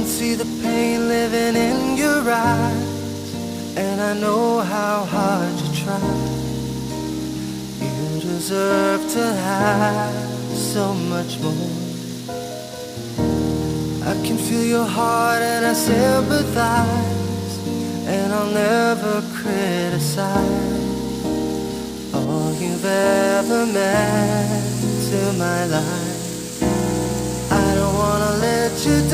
see the pain living in your eyes, and I know how hard you try. You deserve to have so much more. I can feel your heart and I sympathize, and I'll never criticize all you've ever meant to my life. I don't wanna let you